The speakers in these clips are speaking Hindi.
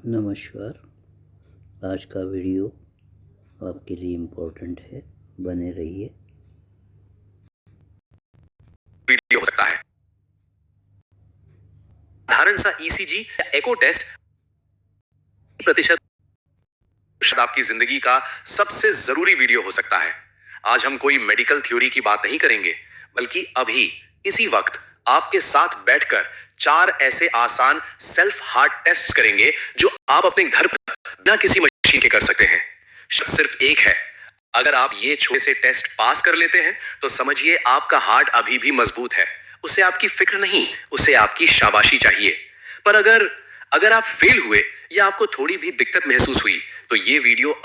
नमस्कार। आज का वीडियो आपके लिए इम्पोर्टेंट है, बने रहिए। वीडियो हो सकता है साधारण सा ईसीजी या एको टेस्ट प्रतिशत आपकी जिंदगी का सबसे जरूरी वीडियो हो सकता है। आज हम कोई मेडिकल थ्योरी की बात नहीं करेंगे, बल्कि अभी इसी वक्त आपके साथ बैठकर 4 ऐसे आसान सेल्फ हार्ट टेस्ट करेंगे जो आप अपने घर पर बिना किसी मशीन के कर सकते हैं। शर्त सिर्फ एक है, अगर आप ये छोटे से टेस्ट पास कर लेते हैं तो समझिए आपका हार्ट अभी भी मजबूत है। उसे आपकी फिक्र नहीं, उसे आपकी शाबाशी चाहिए। पर अगर अगर आप फेल हुए या आपको थोड़ी भी दिक्कत महसूस हुई तो ये वीडियो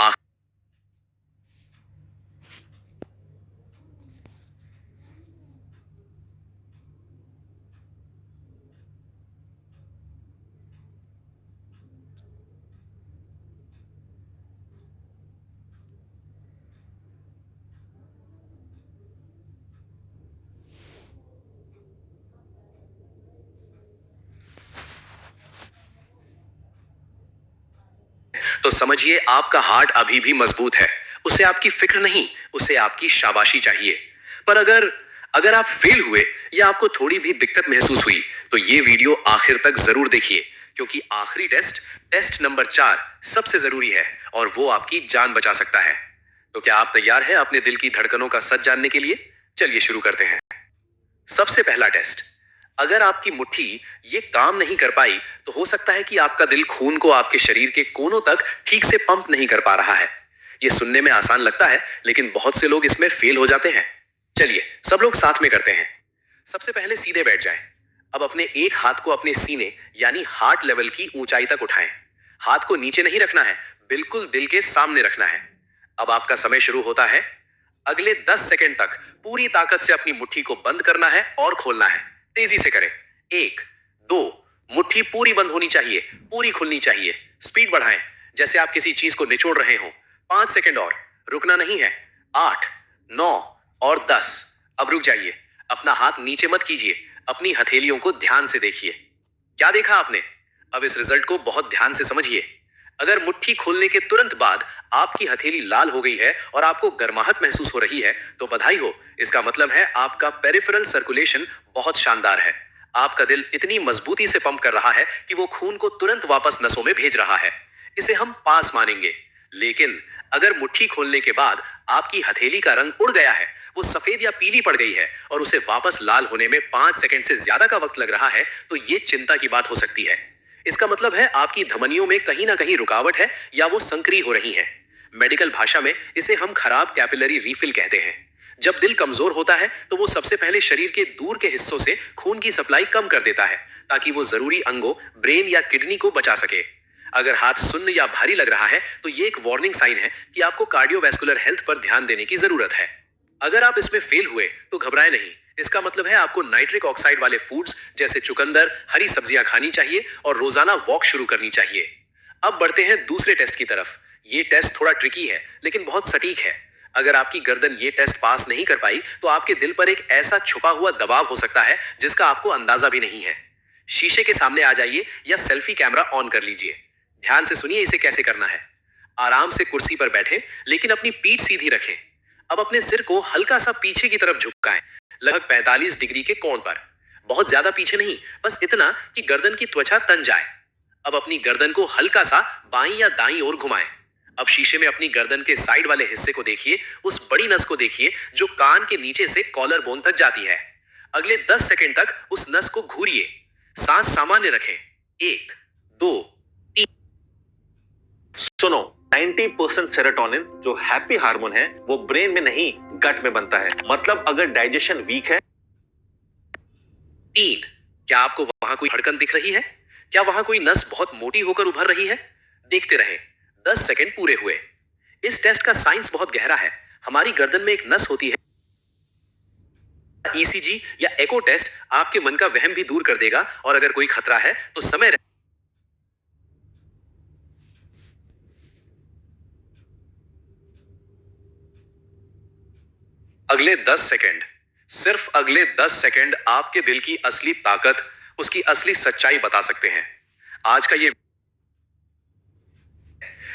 तो समझिए आपका हार्ट अभी भी मजबूत है। उसे आपकी फिक्र नहीं, उसे आपकी शाबाशी चाहिए। पर अगर अगर आप फेल हुए या आपको थोड़ी भी दिक्कत महसूस हुई तो ये वीडियो आखिर तक जरूर देखिए, क्योंकि आखिरी टेस्ट नंबर 4 सबसे जरूरी है और वो आपकी जान बचा सकता है। तो क्या आप तैयार हैं अपने दिल की धड़कनों का सच जानने के लिए? चलिए शुरू करते हैं। सबसे पहला टेस्ट, अगर आपकी मुट्ठी ये काम नहीं कर पाई तो हो सकता है कि आपका दिल खून को आपके शरीर के कोनों तक ठीक से पंप नहीं कर पा रहा है। ये सुनने में आसान लगता है, लेकिन बहुत से लोग इसमें फेल हो जाते हैं। चलिए सब लोग साथ में करते हैं। सबसे पहले सीधे बैठ जाएं। अब अपने एक हाथ को अपने सीने यानी हार्ट लेवल की ऊंचाई तक उठाएं। हाथ को नीचे नहीं रखना है, बिल्कुल दिल के सामने रखना है। अब आपका समय शुरू होता है। अगले 10 सेकंड तक पूरी ताकत से अपनी मुट्ठी को बंद करना है और खोलना है। तेजी से करें। 1, 2, मुट्ठी पूरी बंद होनी चाहिए, पूरी खुलनी चाहिए। स्पीड बढ़ाएं, जैसे आप किसी चीज को निचोड़ रहे हो। 5 सेकंड और, रुकना नहीं है। 8, 9 और 10। अब रुक जाइए। अपना हाथ नीचे मत कीजिए, अपनी हथेलियों को ध्यान से देखिए। क्या देखा आपने? अब इस रिजल्ट को बहुत ध्यान से समझिए। अगर मुट्ठी खोलने के तुरंत बाद आपकी हथेली लाल हो गई है और आपको गर्माहट महसूस हो रही है तो बधाई हो। इसका मतलब है आपका पेरिफेरल सर्कुलेशन बहुत शानदार है। आपका दिल इतनी मजबूती से पंप कर रहा है कि वो खून को तुरंत वापस नसों में भेज रहा है। इसे हम पास मानेंगे। लेकिन अगर मुट्ठी खोलने के बाद आपकी हथेली का रंग उड़ गया है, वो सफेद या पीली पड़ गई है और उसे वापस लाल होने में 5 सेकंड से ज्यादा का वक्त लग रहा है, तो ये चिंता की बात हो सकती है। इसका मतलब है आपकी धमनियों में कहीं ना कहीं रुकावट है या वो संकरी हो रही हैं। मेडिकल भाषा में इसे हम खराब कैपिलरी रीफिल कहते हैं। जब दिल कमजोर होता है तो वो सबसे पहले शरीर के दूर के हिस्सों से खून की सप्लाई कम कर देता है, ताकि वो जरूरी अंगों, ब्रेन या किडनी को बचा सके। अगर हाथ सुन्न या भारी लग रहा है तो ये एक वार्निंग साइन है कि आपको कार्डियोवैस्कुलर हेल्थ पर ध्यान देने की जरूरत है। अगर आप इसमें फेल हुए तो घबराएं नहीं। इसका मतलब है आपको नाइट्रिक ऑक्साइड वाले फूड्स जैसे चुकंदर, हरी सब्जियां खानी चाहिए और रोजाना वॉक शुरू करनी चाहिए। अब बढ़ते हैं दूसरे टेस्ट की तरफ। ये टेस्ट थोड़ा ट्रिकी है, लेकिन बहुत सटीक है। अगर आपकी गर्दन ये टेस्ट पास नहीं कर पाई तो आपके दिल पर एक ऐसा छुपा हुआ दबाव हो सकता है जिसका आपको अंदाजा भी नहीं है। शीशे के सामने आ जाइए या सेल्फी कैमरा ऑन कर लीजिए। ध्यान से सुनिए इसे कैसे करना है। आराम से कुर्सी पर बैठे, लेकिन अपनी पीठ सीधी रखें। अब अपने सिर को हल्का सा पीछे की तरफ झुकाएं, लगभग 45 डिग्री के कोण पर। बहुत ज्यादा पीछे नहीं, बस इतना कि गर्दन की त्वचा तन जाए। अब अपनी गर्दन को हल्का सा बाईं या दाईं ओर घुमाएं। अब शीशे में अपनी गर्दन के साइड वाले हिस्से को देखिए, उस बड़ी नस को देखिए जो कान के नीचे से कॉलर बोन तक जाती है। अगले 10 सेकंड तक उस नस को घूरिए। सांस सामान्य रखें। 1, 2, 3। सुनो, 90% सेरोटोनिन जो हैप्पी हार्मोन है वो ब्रेन में नहीं, गट में बनता है। मतलब अगर डाइजेशन वीक है। 3, क्या आपको वहां कोई धड़कन दिख रही है? क्या वहां कोई नस बहुत मोटी होकर उभर रही है? देखते रहें। 10 सेकंड पूरे हुए। इस टेस्ट का साइंस बहुत गहरा है। हमारी गर्दन में एक नस होती है। ईसीजी या एको टेस्ट आपके मन का वहम भी दूर कर देगा और अगर कोई खतरा है तो समय अगले 10 सेकंड, सिर्फ अगले 10 सेकंड आपके दिल की असली ताकत, उसकी असली सच्चाई बता सकते हैं। आज का ये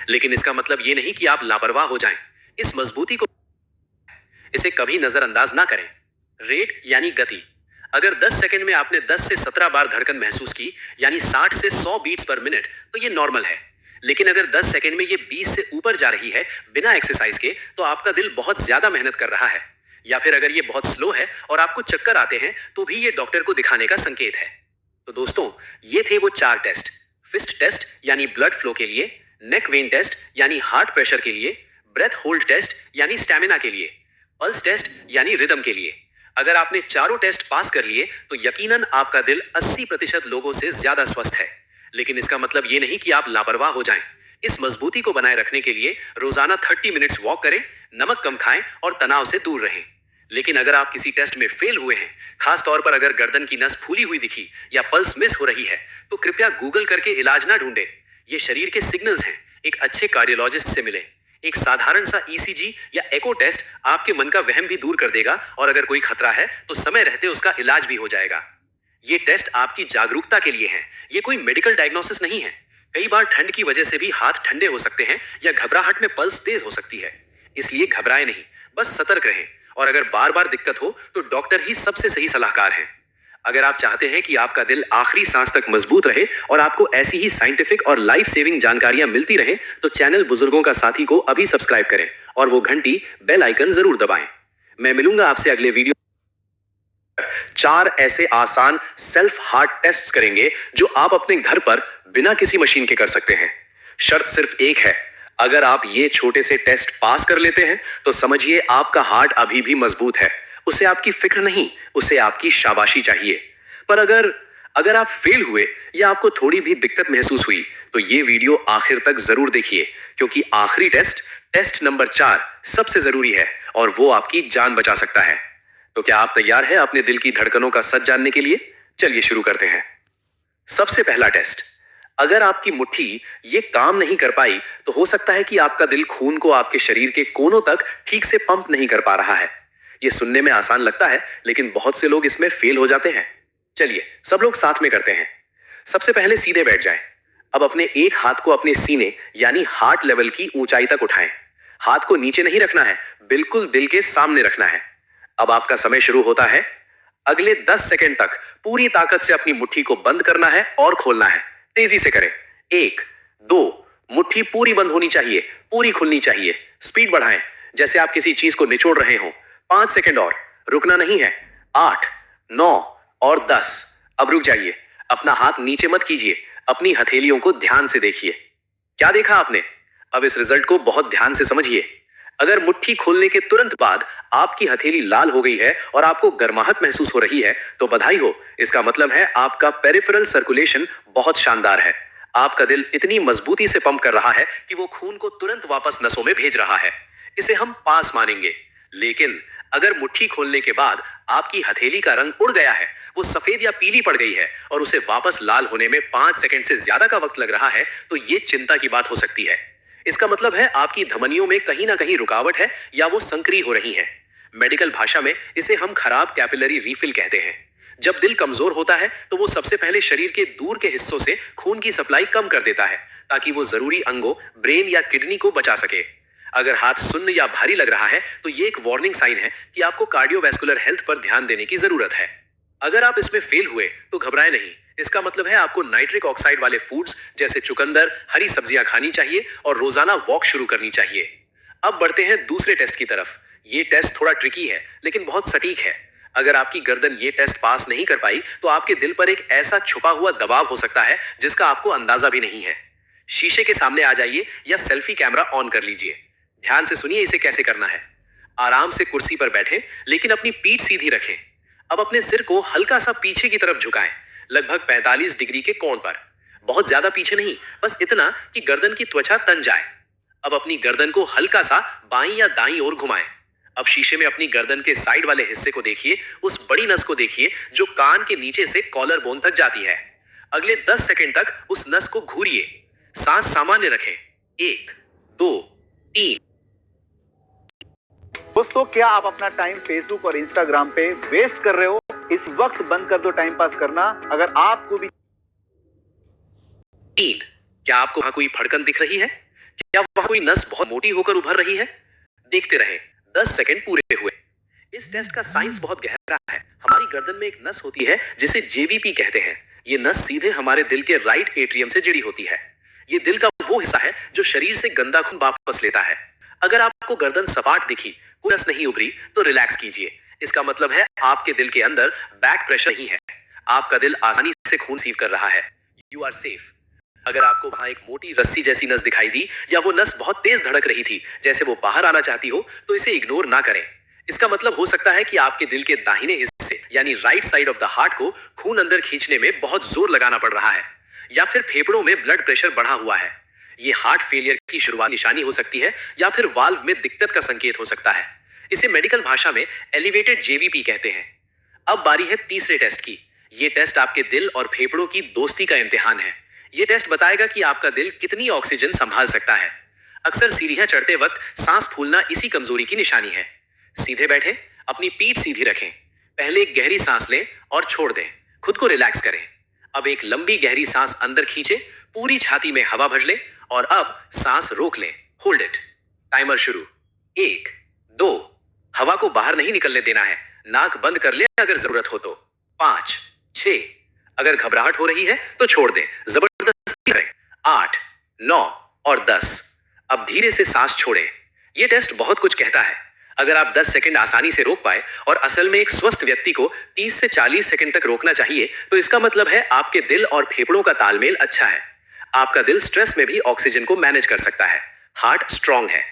लेकिन इसका मतलब ये नहीं कि आप लापरवाह हो जाएं। इस मजबूती को इसे कभी नजरअंदाज ना करें। रेट यानी गति। अगर 10 सेकंड में आपने 10 से 17 बार धड़कन महसूस की, यानी 60 से 100 बीट्स पर मिनट, तो ये नॉर्मल है। लेकिन अगर 10 सेकंड में ये 20 से ऊपर जा रही है बिना एक्सरसाइज के, तो आपका दिल बहुत ज्यादा मेहनत कर रहा है। या फिर अगर ये बहुत स्लो है और आपको चक्कर आते हैं, तो भी ये डॉक्टर को दिखाने का संकेत है। तो दोस्तों, ये थे वो 4 टेस्ट। फिस्ट टेस्ट यानी ब्लड फ्लो के लिए, नेक वेन टेस्ट यानी हार्ट प्रेशर के लिए, ब्रेथ होल्ड टेस्ट यानी स्टैमिना के लिए, पल्स टेस्ट यानी रिदम के लिए। अगर आपने चारों टेस्ट पास कर लिए, तो यकीनन आपका दिल 80% लोगों से ज्यादा स्वस्थ है। लेकिन इसका मतलब ये नहीं कि आप लापरवाह हो जाएं। इस मजबूती को बनाए रखने के लिए रोजाना 30 मिनट्स वॉक करें, नमक कम खाएं और तनाव से दूर रहें। लेकिन अगर आप किसी टेस्ट में फेल हुए हैं, खास तौर पर अगर गर्दन की नस फूली हुई दिखी या पल्स मिस हो रही है, तो कृपया गूगल करके इलाज ना ढूंढें। ये शरीर के सिग्नल्स हैं। एक अच्छे कार्डियोलॉजिस्ट से मिलें। एक साधारण सा ईसीजी या एको टेस्ट आपके मन का वहम भी दूर कर देगा, और अगर कोई खतरा है तो समय रहते उसका इलाज भी हो जाएगा। ये टेस्ट आपकी जागरूकता के लिए हैं। ये कोई मेडिकल डायग्नोसिस नहीं है। कई बार ठंड की वजह से भी हाथ ठंडे हो सकते हैं या घबराहट में पल्स तेज हो सकती है। इसलिए घबराएं नहीं, बस सतर्क रहें। और अगर बार बार दिक्कत हो, तो डॉक्टर ही सबसे सही सलाहकार हैं। अगर आप चाहते हैं कि आपका दिल आखिरी सांस तक मजबूत रहे और आपको ऐसी ही साइंटिफिक और लाइफ सेविंग जानकारियां मिलती रहें, तो चैनल बुजुर्गों का साथी को अभी सब्सक्राइब करें और वो घंटी बेल आइकन जरूर दबाएं। मैं मिलूंगा आपसे अगले वीडियो। 4 ऐसे आसान सेल्फ हार्ट टेस्ट्स करेंगे जो आप अपने घर पर बिना किसी मशीन के कर सकते हैं। शर्त सिर्फ एक है, अगर आप ये छोटे से टेस्ट पास कर लेते हैं, तो समझिए आपका हार्ट अभी भी मजबूत है। उसे आपकी फिक्र नहीं, उसे आपकी शाबाशी चाहिए। पर अगर आप फेल हुए या आपको थोड़ी भी दिक्कत महसूस हुई, तो ये वीडियो आखिर तक जरूर देखिए, क्योंकि आखिरी टेस्ट नंबर 4 सबसे जरूरी है और वो आपकी जान बचा सकता है। तो क्या आप तैयार हैं अपने दिल की धड़कनों का सच जानने के लिए? चलिए शुरू करते हैं। सबसे पहला टेस्ट। अगर आपकी मुट्ठी ये काम नहीं कर पाई, तो हो सकता है कि आपका दिल खून को आपके शरीर के कोनों तक ठीक से पंप नहीं कर पा रहा है। ये सुनने में आसान लगता है, लेकिन बहुत से लोग इसमें फेल हो जाते हैं। चलिए सब लोग साथ में करते हैं। सबसे पहले सीधे बैठ जाएं। अब अपने एक हाथ को अपने सीने यानी हार्ट लेवल की ऊंचाई तक उठाएं। हाथ को नीचे नहीं रखना है, बिल्कुल दिल के सामने रखना है। अब आपका समय शुरू होता है। अगले 10 सेकंड तक पूरी ताकत से अपनी मुट्ठी को बंद करना है और खोलना है। तेजी से करें। 1, 2, मुट्ठी पूरी बंद होनी चाहिए, पूरी खुलनी चाहिए। स्पीड बढ़ाएं, जैसे आप किसी चीज को निचोड़ रहे हो। 5 सेकंड और, रुकना नहीं है। 8, 9 और 10। अब रुक जाइए। अपना हाथ नीचे मत कीजिए, अपनी हथेलियों को ध्यान से देखिए। क्या देखा आपने? अब इस रिजल्ट को बहुत ध्यान से समझिए। अगर मुट्ठी खोलने के तुरंत बाद आपकी हथेली लाल हो गई है और आपको गर्माहट महसूस हो रही है, तो बधाई हो। इसका मतलब है आपका पेरिफेरल सर्कुलेशन बहुत शानदार है। आपका दिल इतनी मजबूती से पंप कर रहा है कि वो खून को तुरंत वापस नसों में भेज रहा है। इसे हम पास मानेंगे। लेकिन अगर मुट्ठी खोलने के बाद आपकी हथेली का रंग उड़ गया है, वो सफेद या पीली पड़ गई है और उसे वापस लाल होने में 5 सेकंड से ज्यादा का वक्त लग रहा है, तो ये चिंता की बात हो सकती है। इसका मतलब है आपकी धमनियों में कहीं ना कहीं रुकावट है या वो संक्रिय हो रही है। मेडिकल भाषा में इसे हम खराब कैपिलरी रीफिल कहते हैं। जब दिल कमजोर होता है, तो वो सबसे पहले शरीर के दूर के हिस्सों से खून की सप्लाई कम कर देता है, ताकि वो जरूरी अंगों, ब्रेन या किडनी को बचा सके। अगर हाथ सुन्न या भारी लग रहा है, तो ये एक वार्निंग साइन है कि आपको कार्डियोवैस्कुलर हेल्थ पर ध्यान देने की जरूरत है। अगर आप इसमें फेल हुए, तो घबराएं नहीं। इसका मतलब है आपको नाइट्रिक ऑक्साइड वाले फूड्स जैसे चुकंदर, हरी सब्जियां खानी चाहिए और रोजाना वॉक शुरू करनी चाहिए। अब बढ़ते हैं दूसरे टेस्ट की तरफ। ये टेस्ट थोड़ा ट्रिकी है, लेकिन बहुत सटीक है। अगर आपकी गर्दन ये टेस्ट पास नहीं कर पाई, तो आपके दिल पर एक ऐसा छुपा हुआ दबाव हो सकता है जिसका आपको अंदाजा भी नहीं है। शीशे के सामने आ जाइए या सेल्फी कैमरा ऑन कर लीजिए। ध्यान से सुनिए इसे कैसे करना है। आराम से कुर्सी पर बैठें, लेकिन अपनी पीठ सीधी रखें। अब अपने सिर को हल्का सा पीछे की तरफ झुकाएं, लगभग 45 डिग्री के कोण पर। बहुत ज्यादा पीछे नहीं, बस इतना कि गर्दन की त्वचा तन जाए। अब अपनी गर्दन को हल्का सा बाईं या दाईं ओर घुमाएं। अब शीशे में अपनी गर्दन के साइड वाले हिस्से को देखिए। उस बड़ी नस को देखिए जो कान के नीचे से कॉलर बोन तक जाती है। अगले 10 सेकंड तक उस नस को घूरिए। सांस सामान्य रखें। 1, 2, 3। दोस्तों, क्या आप अपना टाइम फेसबुक और इंस्टाग्राम पे वेस्ट कर रहे हो? इस वक्त बंद कर दो टाइम पास करना। अगर आपको भी 3, क्या आपको वहां कोई फड़कन दिख रही है? क्या वहां कोई नस बहुत मोटी होकर उभर रही है? देखते रहें। 10 सेकंड पूरे हुए। इस टेस्ट का साइंस बहुत गहरा है। हमारी गर्दन में एक नस होती है जिसे जेवीपी कहते हैं। ये नस सीधे हमारे दिल के राइट एट्रियम से जुड़ी होती है। ये दिल का वो हिस्सा है जो शरीर से गंदा खून वापस लेता है। अगर आपको गर्दन सपाट दिखी, कोई नस नहीं उभरी, तो रिलैक्स कीजिए। इसका मतलब है आपके दिल के अंदर बैक प्रेशर नहीं है। आपका दिल आसानी से खून रिसीव कर रहा है। You are safe. अगर आपको वहां एक मोटी रस्सी जैसी नस दिखाई दी या वो नस बहुत तेज धड़क रही थी जैसे वो बाहर आना चाहती हो, तो इसे इग्नोर ना करें। इसका मतलब हो सकता है कि आपके दिल के दाहिने हिस्से यानी right side of the heart को खून अंदर खींचने में बहुत जोर लगाना पड़ रहा है, या फिर फेफड़ों में ब्लड प्रेशर बढ़ा हुआ है। ये हार्ट फेलियर की शुरुआत निशानी हो सकती है या फिर वाल्व में दिक्कत का संकेत हो सकता है। इसे मेडिकल भाषा में एलिवेटेड जेवीपी कहते हैं। अब बारी है तीसरे टेस्ट की। ये टेस्ट आपके दिल और फेफड़ों की दोस्ती का इम्तिहान है। ये टेस्ट बताएगा कि आपका दिल कितनी ऑक्सीजन संभाल सकता है। अक्सर सीढ़ियां चढ़ते वक्त सांस फूलना इसी कमजोरी की निशानी है। सीधे बैठें, अपनी पीठ सीधी रखें। पहले एक गहरी सांस लें और छोड़ दें। खुद को रिलैक्स करें। अब एक लंबी गहरी सांस अंदर खींचें, पूरी छाती में हवा भर लें और अब सांस रोक लें। Hold it. टाइमर शुरू। 1, 2, हवा को बाहर नहीं निकलने देना है। नाक बंद कर लें अगर जरूरत हो तो। 5, 6, अगर घबराहट हो रही है तो छोड़ दें, जबरदस्ती करें। 8, 9 और 10। अब धीरे से सांस छोड़ें। यह टेस्ट बहुत कुछ कहता है। अगर आप 10 सेकंड आसानी से रोक पाए, और असल में एक स्वस्थ व्यक्ति को 30 से 40 सेकंड तक रोकना चाहिए, तो इसका मतलब है आपके दिल और फेफड़ों का तालमेल अच्छा है। आपका दिल स्ट्रेस में भी ऑक्सीजन को मैनेज कर सकता है। हार्ट स्ट्रांग है।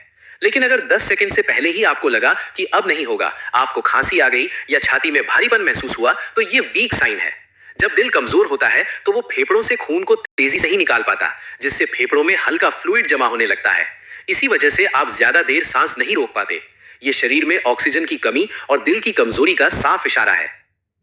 लेकिन अगर 10 सेकंड से पहले ही आपको लगा कि अब नहीं होगा, आपको खांसी आ गई या छाती में भारीपन महसूस हुआ, तो ये वीक साइन है। जब दिल कमजोर होता है तो वो फेफड़ों से खून को तेजी से ही निकाल पाता, जिससे फेफड़ों में हल्का फ्लूइड जमा होने लगता है। इसी वजह से आप ज्यादा देर सांस नहीं रोक पाते। ये शरीर में ऑक्सीजन की कमी और दिल की कमजोरी का साफ इशारा है।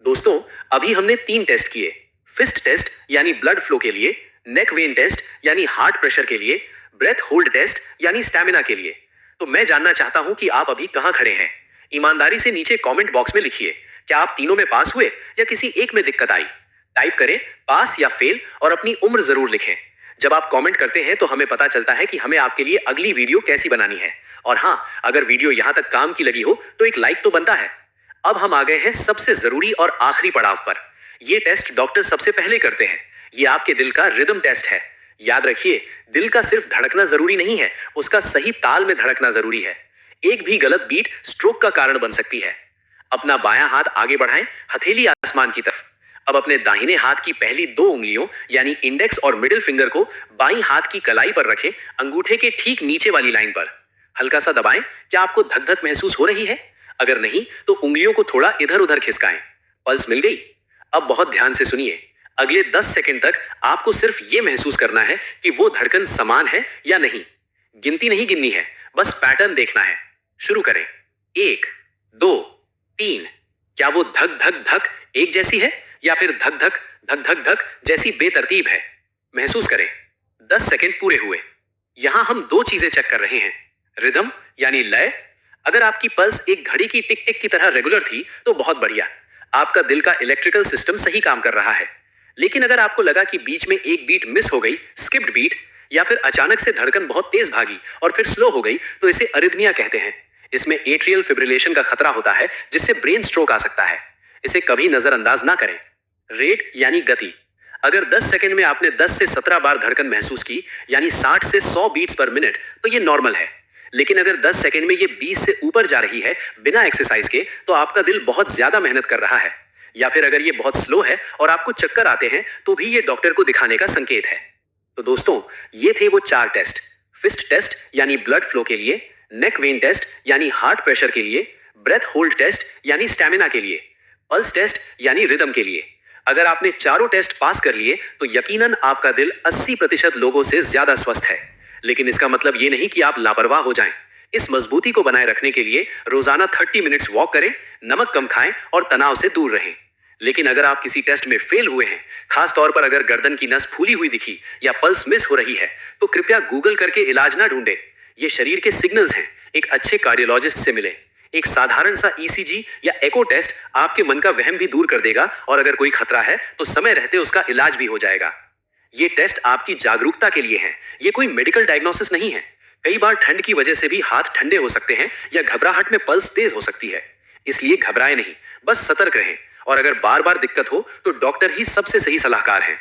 दोस्तों, अभी हमने 3 टेस्ट किए। फिस्ट टेस्ट यानी ब्लड फ्लो के लिए, नेक वेन टेस्ट यानी हार्ट प्रेशर के लिए, ब्रेथ होल्ड टेस्ट यानी स्टैमिना के लिए। तो मैं जानना चाहता हूं कि आप अभी कहां खड़े हैं। ईमानदारी से नीचे कमेंट बॉक्स में लिखिए, क्या आप तीनों में पास हुए या किसी एक में दिक्कत आई। टाइप करें पास या फेल और अपनी उम्र जरूर लिखें। जब आप कमेंट करते हैं तो हमें पता चलता है कि हमें आपके लिए अगली वीडियो कैसी बनानी है। और हाँ, अगर वीडियो यहां तक काम की लगी हो तो एक लाइक तो बनता है। अब हम आ गए हैं सबसे जरूरी और आखिरी पड़ाव पर। यह टेस्ट डॉक्टर सबसे पहले करते हैं। ये आपके दिल का रिदम टेस्ट है। याद रखिए, दिल का सिर्फ धड़कना जरूरी नहीं है, उसका सही ताल में धड़कना जरूरी है। एक भी गलत बीट स्ट्रोक का कारण बन सकती है। अपना बायां हाथ आगे बढ़ाएं, हथेली आसमान की तरफ। अब अपने दाहिने हाथ की पहली 2 उंगलियों यानी इंडेक्स और मिडिल फिंगर को बाईं हाथ की कलाई पर रखें, अंगूठे के ठीक नीचे वाली लाइन पर। हल्का सा दबाएं। क्या आपको धक धक महसूस हो रही है? अगर नहीं तो उंगलियों को थोड़ा इधर उधर खिसकाएं। पल्स मिल गई? अब बहुत ध्यान से सुनिए। अगले 10 सेकंड तक आपको सिर्फ यह महसूस करना है कि वो धड़कन समान है या नहीं। गिनती नहीं गिननी है, बस पैटर्न देखना है। शुरू करें। 1, 2, 3। क्या वो धक धक धक एक जैसी है या फिर धक धक धक धक धक जैसी बेतरतीब है? महसूस करें। 10 सेकंड पूरे हुए। यहां हम 2 चीजें चेक कर रहे हैं। रिदम यानी लय। अगर आपकी पल्स एक घड़ी की टिक टिक की तरह रेगुलर थी तो बहुत बढ़िया, आपका दिल का इलेक्ट्रिकल सिस्टम सही काम कर रहा है। लेकिन अगर आपको लगा कि बीच में एक बीट मिस हो गई, स्किप्ड बीट, या फिर अचानक से धड़कन बहुत तेज भागी और फिर स्लो हो गई, तो इसे अरिथमिया कहते हैं। इसमें एट्रियल फिब्रिलेशन का खतरा होता है, जिससे ब्रेन स्ट्रोक आ सकता है। इसे कभी नजरअंदाज ना करें। रेट यानी गति। अगर 10 सेकंड में आपने 10 से 17 बार धड़कन महसूस की, यानी 60 से 100 बीट्स पर मिनट, तो ये नॉर्मल है। लेकिन अगर 10 सेकंड में ये 20 से ऊपर जा रही है बिना एक्सरसाइज के, तो आपका दिल बहुत ज्यादा मेहनत कर रहा है। या फिर अगर ये बहुत स्लो है और आपको चक्कर आते हैं, तो भी ये डॉक्टर को दिखाने का संकेत है। तो दोस्तों, ये थे वो 4 टेस्ट। फिस्ट टेस्ट यानी ब्लड फ्लो के लिए, नेक वेन टेस्ट यानी हार्ट प्रेशर के लिए, ब्रेथ होल्ड टेस्ट यानी स्टैमिना के लिए, पल्स टेस्ट यानी रिदम के लिए। अगर आपने चारों टेस्ट पास कर लिए तो यकीनन आपका दिल 80% लोगों से ज्यादा स्वस्थ है। लेकिन इसका मतलब ये नहीं कि आप लापरवाह हो जाएं। इस मजबूती को बनाए रखने के लिए रोजाना 30 मिनट्स वॉक करें, नमक कम खाएं और तनाव से दूर रहें। लेकिन अगर आप किसी टेस्ट में फेल हुए हैं, खास तौर पर अगर गर्दन की नस फूली हुई दिखी या पल्स मिस हो रही है, तो कृपया गूगल करके इलाज ना ढूंढें। ये शरीर के सिग्नल्स हैं। एक अच्छे कार्डियोलॉजिस्ट से मिलें। एक साधारण सा ईसीजी या एको टेस्ट आपके मन का वहम भी दूर कर देगा, और अगर कोई खतरा है तो समय रहते उसका इलाज भी हो जाएगा। ये टेस्ट आपकी जागरूकता के लिए हैं, ये कोई मेडिकल डायग्नोसिस नहीं है। कई बार ठंड की वजह से भी हाथ ठंडे हो सकते हैं या घबराहट में पल्स तेज हो सकती है। इसलिए घबराएं नहीं, बस सतर्क रहें। और अगर बार बार दिक्कत हो तो डॉक्टर ही सबसे सही सलाहकार हैं।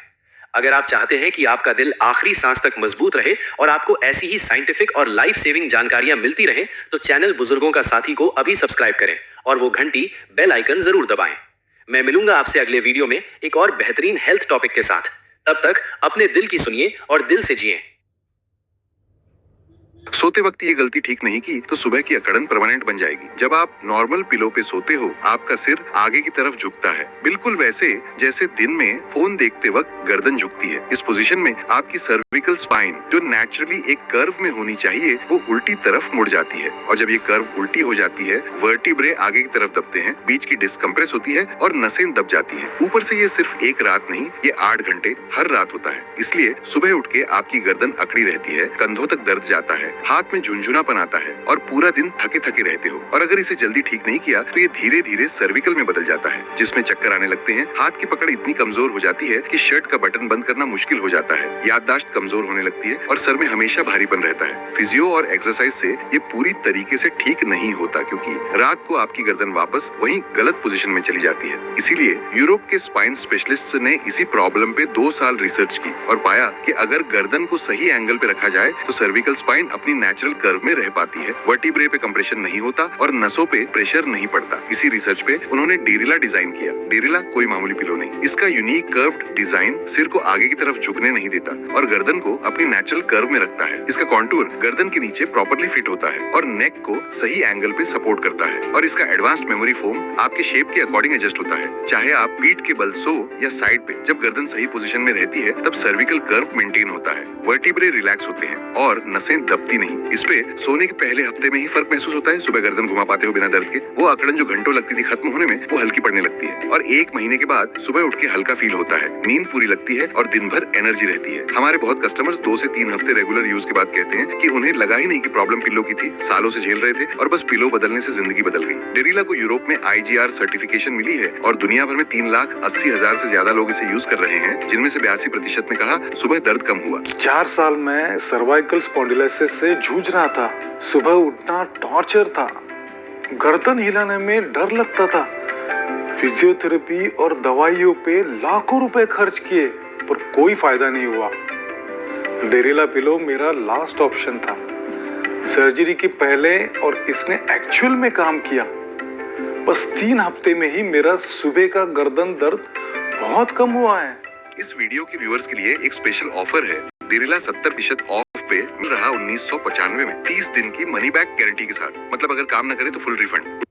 अगर आप चाहते हैं कि आपका दिल आखिरी सांस तक मजबूत रहे और आपको ऐसी ही साइंटिफिक और लाइफ सेविंग जानकारियां मिलती रहें, तो चैनल बुजुर्गों का साथी को अभी सब्सक्राइब करें और वो घंटी बेल आइकन जरूर दबाएं। मैं मिलूंगा आपसे अगले वीडियो में एक और बेहतरीन हेल्थ टॉपिक के साथ। तब तक अपने दिल की सुनिए और दिल से जिएं। सोते वक्त ये गलती ठीक नहीं की तो सुबह की अकड़न परमानेंट बन जाएगी। जब आप नॉर्मल पिलो पे सोते हो, आपका सिर आगे की तरफ झुकता है, बिल्कुल वैसे जैसे दिन में फोन देखते वक्त गर्दन झुकती है। इस पोजीशन में आपकी सर्विकल स्पाइन, जो नेचुरली एक कर्व में होनी चाहिए, वो उल्टी तरफ मुड़ जाती है। और जब ये कर्व उल्टी हो जाती है, वर्टिब्रे आगे की तरफ दबते हैं, बीच की डिस्क कंप्रेस होती है और नसें दब जाती हैं। ऊपर से ये सिर्फ एक रात नहीं, ये 8 घंटे हर रात होता है। इसलिए सुबह उठ के आपकी गर्दन अकड़ी रहती है, कंधों तक दर्द जाता है, हाथ में झुंझुनापन आता है और पूरा दिन थके थके रहते हो। और अगर इसे जल्दी ठीक नहीं किया तो ये धीरे धीरे सर्विकल में बदल जाता है, जिसमें चक्कर आने लगते हैं, हाथ की पकड़ इतनी कमजोर हो जाती है कि शर्ट का बटन बंद करना मुश्किल हो जाता है, याददाश्त कमजोर होने लगती है और सर में हमेशा भारीपन रहता है। फिजियो और एक्सरसाइज से ये पूरी तरीके से ठीक नहीं होता, क्योंकि रात को आपकी गर्दन वापस वही गलत पोजीशन में चली जाती है। इसीलिए यूरोप के स्पाइन स्पेशलिस्ट ने इसी प्रॉब्लम पे 2 साल रिसर्च की और पाया कि अगर गर्दन को सही एंगल पे रखा जाए तो सर्विकल स्पाइन अपनी नेचुरल कर्व में रह पाती है, वर्टिब्रे पे कंप्रेशन नहीं होता और नसों पे प्रेशर नहीं पड़ता। इसी रिसर्च पे उन्होंने डेरिला डिजाइन किया। डेरिला कोई मामूली पिलो नहीं, इसका यूनिक कर्व्ड डिजाइन सिर को आगे की तरफ झुकने नहीं देता और गर्दन को अपनी नेचुरल कर्व में रखता है। इसका कॉन्टूर गर्दन के नीचे प्रॉपर्ली फिट होता है और नेक को सही एंगल पे सपोर्ट करता है। और इसका एडवांस्ड मेमोरी फोम आपके शेप के अकॉर्डिंग एडजस्ट होता है। चाहे आप पीठ के बल सो या साइड पे, जब गर्दन सही पोजीशन में रहती है तब सर्विकल कर्व मेंटेन होता है, वर्टिब्रे रिलैक्स होते हैं और नसें दबती नहीं। इस पे सोने के पहले हफ्ते में ही फर्क महसूस होता है। सुबह गर्दन घुमा पाते हो बिना दर्द के। वो अकड़न जो घंटों लगती थी खत्म होने में, वो हल्की पड़ने लगती है और 1 महीने के बाद सुबह उठ के हल्का फील होता है, नींद पूरी लगती है और दिन भर एनर्जी रहती है। हमारे बहुत कस्टमर्स 2 से 3 हफ्ते रेगुलर यूज के बाद कहते हैं कि उन्हें लगा ही नहीं कि प्रॉब्लम पिलो की थी, सालों से झेल रहे थे और बस पिलो बदलने से जिंदगी बदल गई। डेरिला को यूरोप में IGR सर्टिफिकेशन मिली है और दुनिया भर में 3,80,000 से ज्यादा लोग इसे यूज कर रहे हैं, जिनमें से 82% ने कहा सुबह दर्द कम हुआ। 4 साल में सर्वाइकल स्पॉन्डिलोसिस से जूझ रहा था। सुबह उठना टॉर्चर था, गर्दन हिलाने में डर लगता था। फिजियोथेरेपी और दवाइयों पे लाखों रुपए खर्च किए पर कोई फायदा नहीं हुआ। डेरिला पिलो मेरा लास्ट ऑप्शन था, सर्जरी के पहले, और इसने एक्चुअल में काम किया। बस 3 हफ्ते में ही मेरा सुबह का गर्दन दर्द बहुत कम हुआ है। इस वीडियो के व्यूअर्स के लिए एक स्पेशल ऑफर है। डेरिला 70% ऑफ पे मिल रहा 1995 में, 30 दिन की मनी बैक गारंटी के साथ। मतलब अगर काम न करे तो फुल रिफंड।